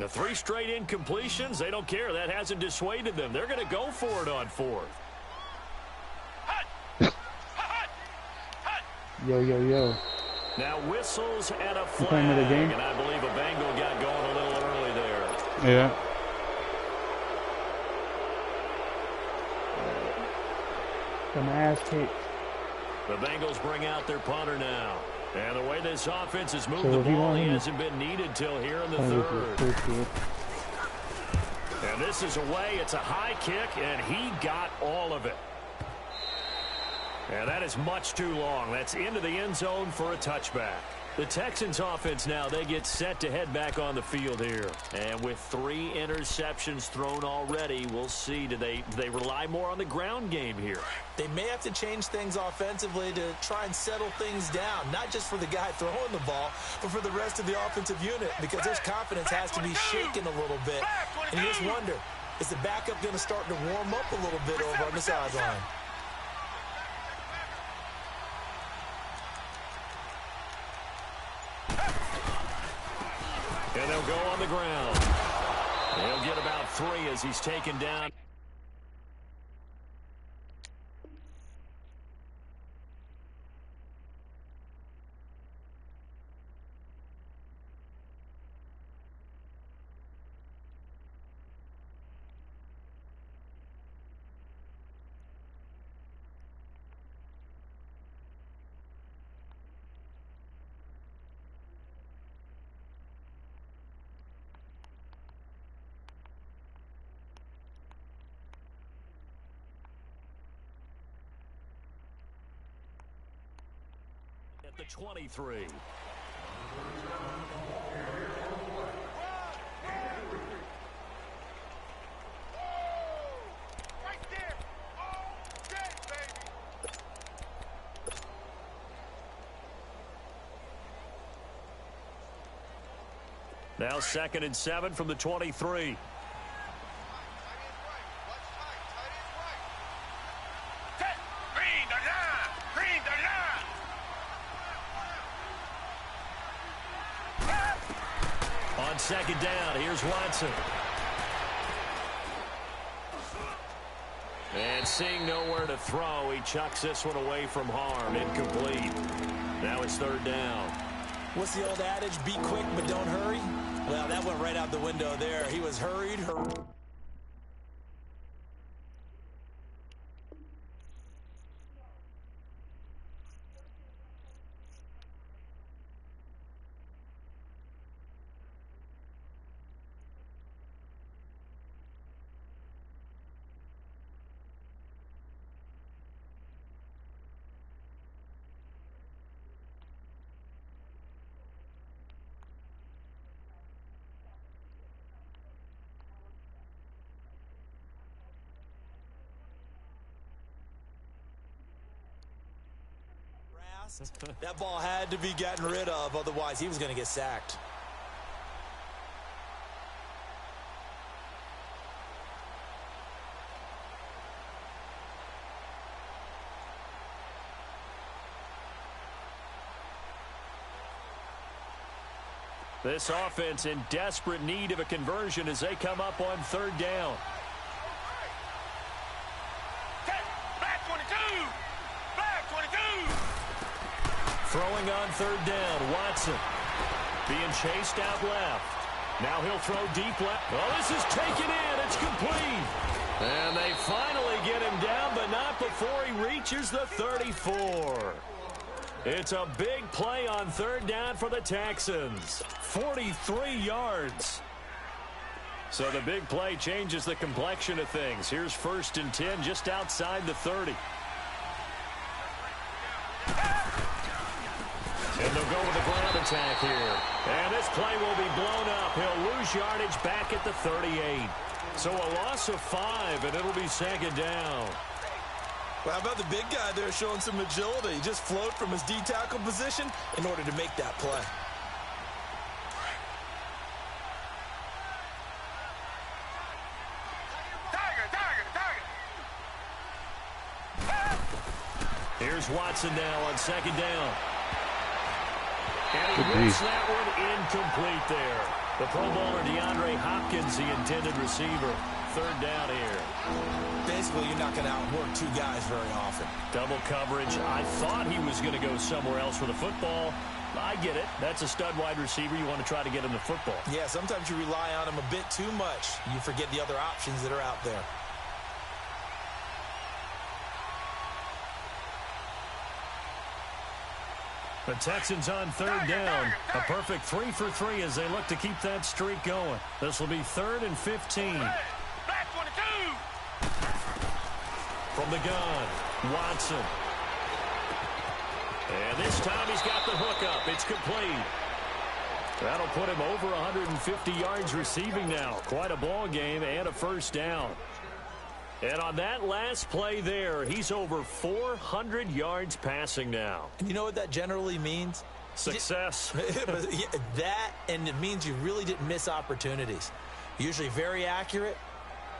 The 3 straight incompletions, they don't care. That hasn't dissuaded them. They're going to go for it on 4th. Yo. Now whistles and a flag, Of the game? and I believe a Bengal got going a little early there. Yeah. Some ass kicked. The Bengals bring out their punter now. And the way this offense has moved So the if you ball, want he him- hasn't been needed till here in the Play with third. your first kid. And this is away. It's a high kick, and he got all of it. And that is much too long. That's into the end zone for a touchback. The Texans offense now, they get set to head back on the field here. And with 3 interceptions thrown already, we'll see. Do they rely more on the ground game here? They may have to change things offensively to try and settle things down, not just for the guy throwing the ball, but for the rest of the offensive unit, because his confidence has to be shaken a little bit. And you just wonder, is the backup going to start to warm up a little bit over on the sideline? And they'll go on the ground. He'll get about 3 as he's taken down. At the 23. Now 2nd and 7 from the 23. On 2nd down, here's Watson. And seeing nowhere to throw, he chucks this one away from harm. Incomplete. Now it's 3rd down. What's the old adage? Be quick, but don't hurry? Well, that went right out the window there. He was hurried. That ball had to be gotten rid of, otherwise he was going to get sacked. This offense in desperate need of a conversion as they come up on 3rd down. Throwing on 3rd down, Watson. Being chased out left. Now he'll throw deep left. Well, this is taken in. It's complete. And they finally get him down, but not before he reaches the 34. It's a big play on 3rd down for the Texans. 43 yards. So the big play changes the complexion of things. Here's 1st and 10 just outside the 30. And they'll go with a ground attack here. And this play will be blown up. He'll lose yardage back at the 38. So a loss of 5, and it'll be 2nd down. Well, how about the big guy there showing some agility? He just flowed from his D-tackle position in order to make that play. Here's Watson now on 2nd down. And he whips that one incomplete there. The Pro Bowler DeAndre Hopkins, the intended receiver. Third down here. Basically, you're not going to outwork two guys very often. Double coverage. I thought he was going to go somewhere else for the football. I get it. That's a stud wide receiver. You want to try to get him the football. Yeah, sometimes you rely on him a bit too much. You forget the other options that are out there. The Texans on third down. A perfect 3 for 3 as they look to keep that streak going. This will be 3rd and 15. From the gun, Watson. And this time he's got the hook up. It's complete. That'll put him over 150 yards receiving now. Quite a ball game and a first down. And on that last play there, he's over 400 yards passing now. And you know what that generally means? Success. That, and it means you really didn't miss opportunities. Usually very accurate.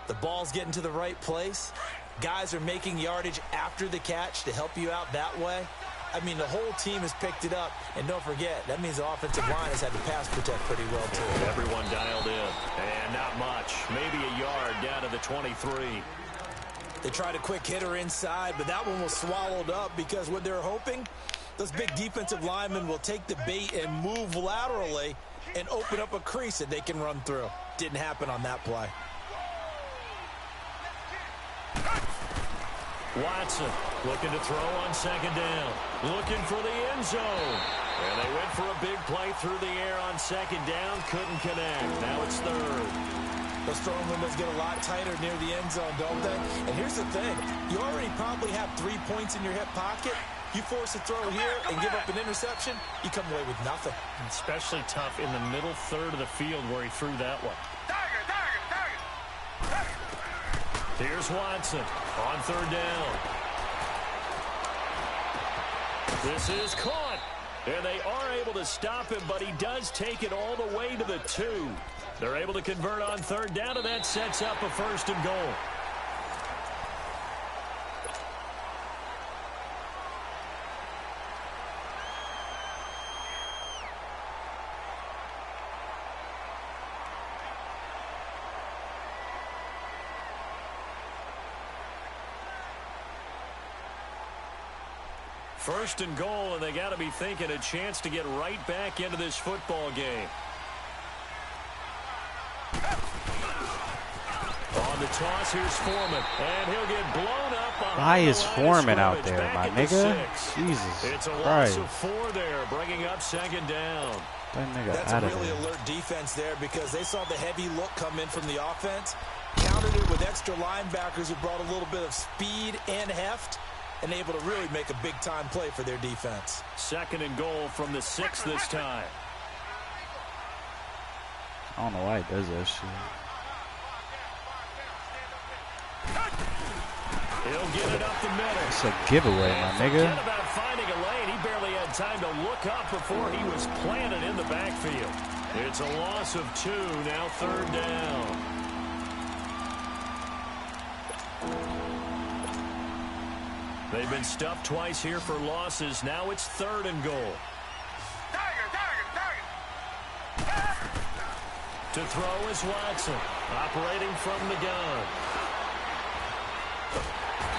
The ball's getting to the right place. Guys are making yardage after the catch to help you out that way. I mean, the whole team has picked it up. And don't forget, that means the offensive line has had to pass protect pretty well, too. Everyone dialed in. And not much. Maybe a yard down to the 23. They tried a quick hitter inside, but that one was swallowed up because what they're hoping, those big defensive linemen will take the bait and move laterally and open up a crease that they can run through. Didn't happen on that play. Watson looking to throw on second down. Looking for the end zone. And they went for a big play through the air on second down. Couldn't connect. Now it's third. Those throwing windows get a lot tighter near the end zone, don't they? And here's the thing. You already probably have 3 points in your hip pocket. You force a throw here and give up an interception, you come away with nothing. Especially tough in the middle third of the field where he threw that one. Here's Watson on third down. This is caught. And they are able to stop him, but he does take it all the way to the 2. They're able to convert on third down, and that sets up a 1st and goal. First and goal, and they got to be thinking a chance to get right back into this football game. On the toss, here's Foreman, and he'll get blown up. Why is Foreman out there, my nigga? Jesus It's a Christ. loss of 4 there, bringing up second down. That's a really alert defense there because they saw the heavy look come in from the offense, countered it with extra linebackers who brought a little bit of speed and heft, and able to really make a big-time play for their defense. Second and goal from the 6 this time. I don't know why he does that shit. He'll get it up the middle. It's a giveaway, my nigga. Forget about finding a lane. He barely had time to look up before he was planted in the backfield. It's a loss of 2, now third down. They've been stuffed twice here for losses. Now it's 3rd and goal. To throw is Watson, operating from the gun.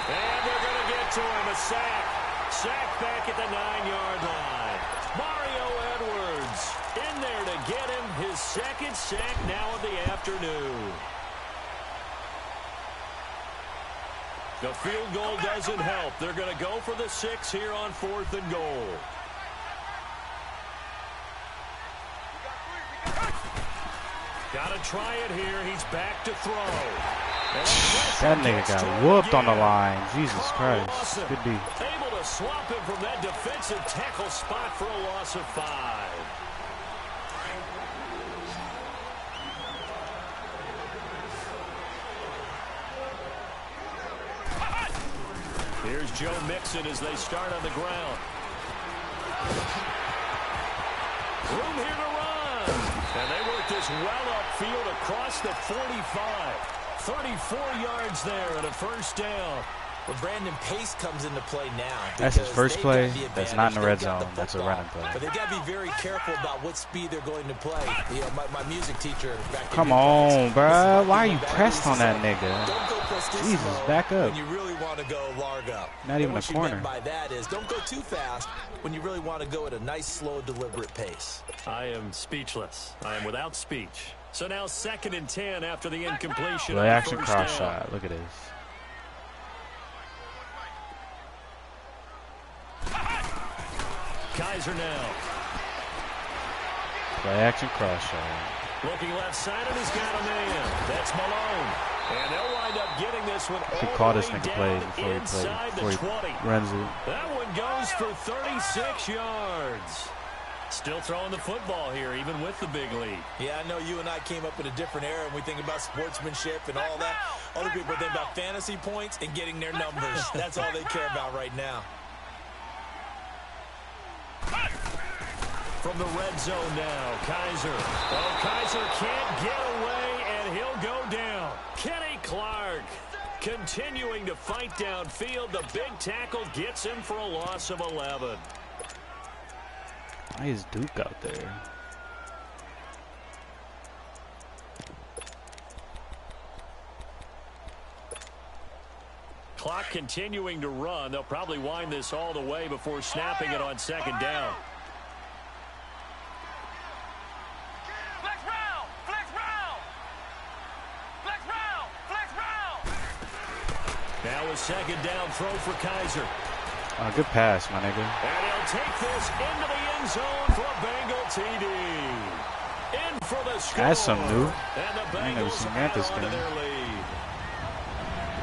And they're going to get to him, a sack. Sack back at the 9-yard line. Mario Edwards in there to get him his 2nd sack now of the afternoon. The field goal doesn't help. They're going to go for the 6 here on 4th and goal. Got to try it here. He's back to throw. That nigga got whooped on the line. Jesus Christ. Could be. Able to swap him from that defensive tackle spot for a loss of 5. Here's Joe Mixon as they start on the ground. Room here to run. And they work this well upfield across the 45. 34 yards there and a first down. But Brandon Pace comes into play now. That's his first play. That's not in the red zone. That's a running play. But they've got to be very careful about what speed they're going to play. You know, my music teacher back Come on, bro. Why are you pressed on that nigga? Don't go Jesus, back up. when you really want to go Largo. Not even a what corner. What by that is don't go too fast when you really want to go at a nice, slow, deliberate pace. I am speechless. I am without speech. So now 2nd and 10 after the incompletion. Play action cross shot. Look at this. Kizer now. Play action cross shot. Looking left side, and he's got a man. That's Malone. And they'll wind up getting this one Could all call the this way nigga down play before he 20. runs it. That one goes for 36 yards. Still throwing the football here, even with the big lead. Yeah, I know you and I came up in a different era, and we think about sportsmanship and all that. Other people think about fantasy points and getting their numbers. That's all they care about right now. From the red zone now, Kizer. Oh, Kizer can't get away, and he'll go down. Kenny Clark continuing to fight downfield. The big tackle gets him for a loss of 11. Why is Duke out there? Clock continuing to run. They'll probably wind this all the way before snapping it on 2nd down. Now a 2nd down throw for Kizer. Good pass, my nigga. And he'll take this into the end zone for a Bengal TD. In for the score. That's some new. And the I ain't never Bengals seen that add this on to game. their lead.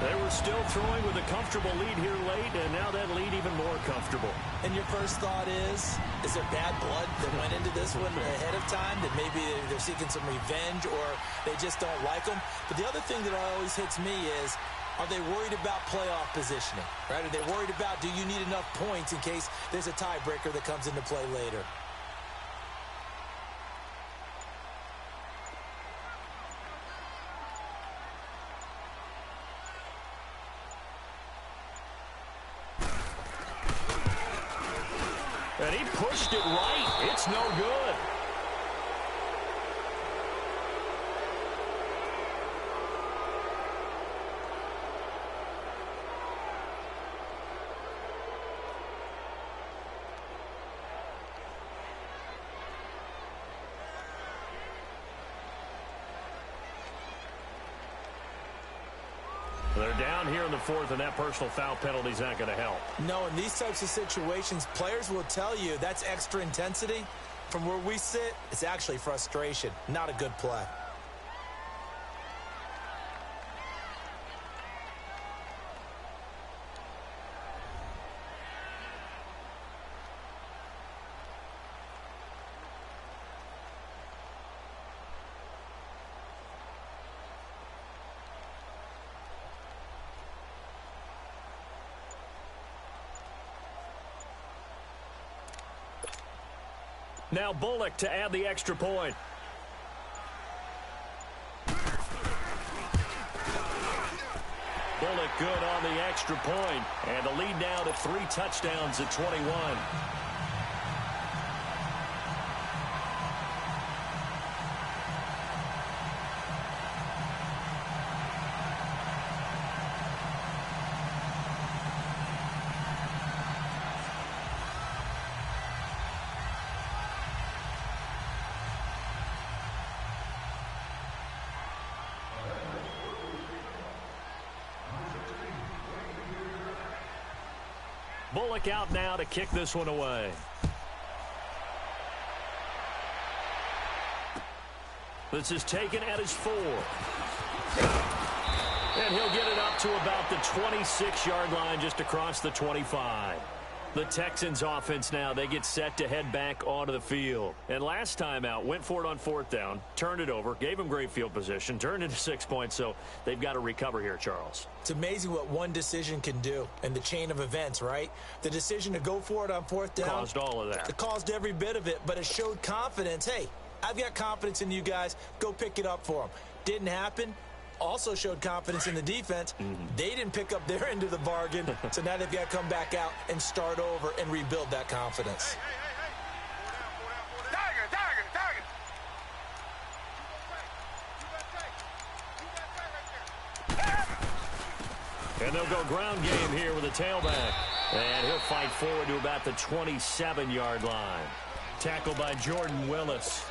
They were still throwing with a comfortable lead here late, and now that lead even more comfortable. And your first thought is there bad blood that went into this one ahead of time, that maybe they're seeking some revenge or they just don't like them? But the other thing that always hits me is, are they worried about playoff positioning? Right? Are they worried about, do you need enough points in case there's a tiebreaker that comes into play later? And he pushed it right. It's no good. They're down here in the 4th, and that personal foul penalty is not going to help. No, in these types of situations, players will tell you that's extra intensity. From where we sit, it's actually frustration, not a good play. Now Bullock to add the extra point. Bullock good on the extra point. And the lead now to 3 touchdowns at 21. Bullock out now to kick this one away. This is taken at his 4. And he'll get it up to about the 26-yard line, just across the 25. The Texans offense now, they get set to head back onto the field. And last time out, went for it on 4th down, turned it over, gave him great field position, turned into 6 points, so they've got to recover here, Charles. It's amazing what one decision can do in the chain of events, right? The decision to go for it on 4th down caused all of that. It caused every bit of it, but it showed confidence. Hey, I've got confidence in you guys. Go pick it up for them. Didn't happen. also showed confidence in the defense. They didn't pick up their end of the bargain, so now they've got to come back out and start over and rebuild that confidence. And they'll go ground game here with a tailback. And he'll fight forward to about the 27-yard line. Tackled by Jordan Willis.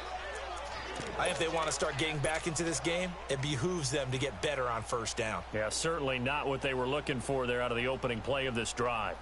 I think if they want to start getting back into this game, it behooves them to get better on first down. Yeah, certainly not what they were looking for there out of the opening play of this drive.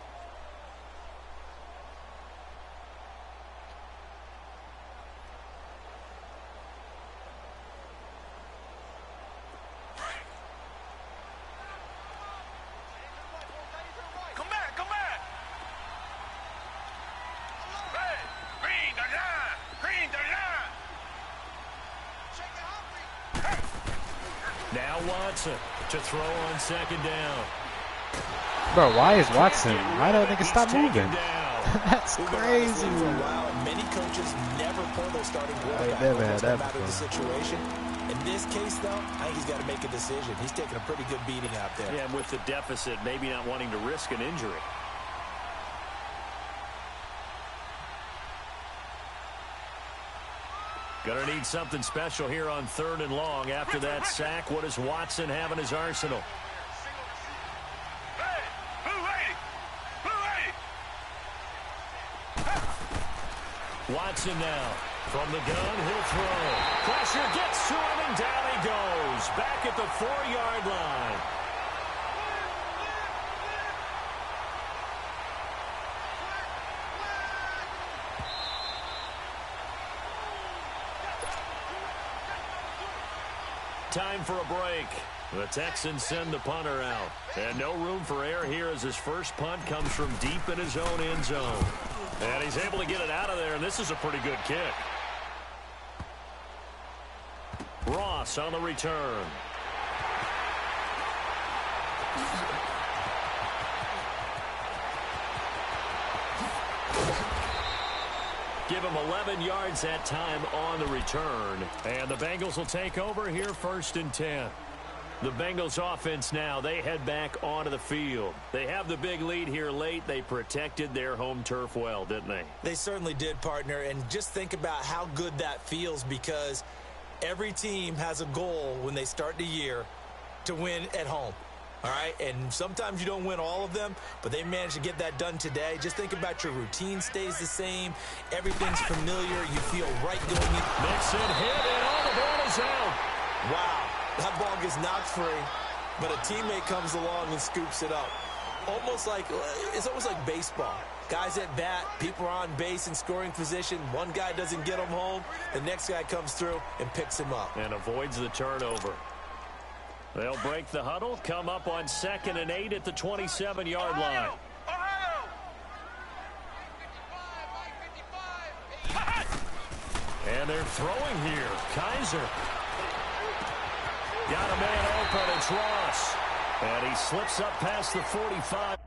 Now Watson to throw on second down. Bro, why is Watson? Why don't they stop moving? That's crazy. Many coaches never pull their starting quarterback. Never had that before. The situation. In this case, though, I think he's got to make a decision. He's taking a pretty good beating out there. Yeah, and with the deficit, maybe not wanting to risk an injury. Gonna need something special here on 3rd and long. After that sack, what does Watson have in his arsenal? Watson now. From the gun, he'll throw. Pressure gets to him, and down he goes. Back at the 4-yard line. Time for a break. The Texans send the punter out. And no room for error here as his first punt comes from deep in his own end zone. And he's able to get it out of there, and this is a pretty good kick. Ross on the return. Give him 11 yards that time on the return. And the Bengals will take over here 1st and 10. The Bengals offense now, they head back onto the field. They have the big lead here late. They protected their home turf well, didn't they? They certainly did, partner. And just think about how good that feels, because every team has a goal when they start the year to win at home. All right, and sometimes you don't win all of them, but they managed to get that done today. Just think about your routine stays the same. Everything's familiar. You feel right going in. Mixon hit, and all the ball is out. Wow, that ball gets knocked free, but a teammate comes along and scoops it up. It's almost like baseball. Guys at bat, people are on base in scoring position. One guy doesn't get him home. The next guy comes through and picks him up. And avoids the turnover. They'll break the huddle, come up on 2nd and 8 at the 27-yard line. And they're throwing here. Kaiser. Got a man open, it's Ross. And he slips up past the 45.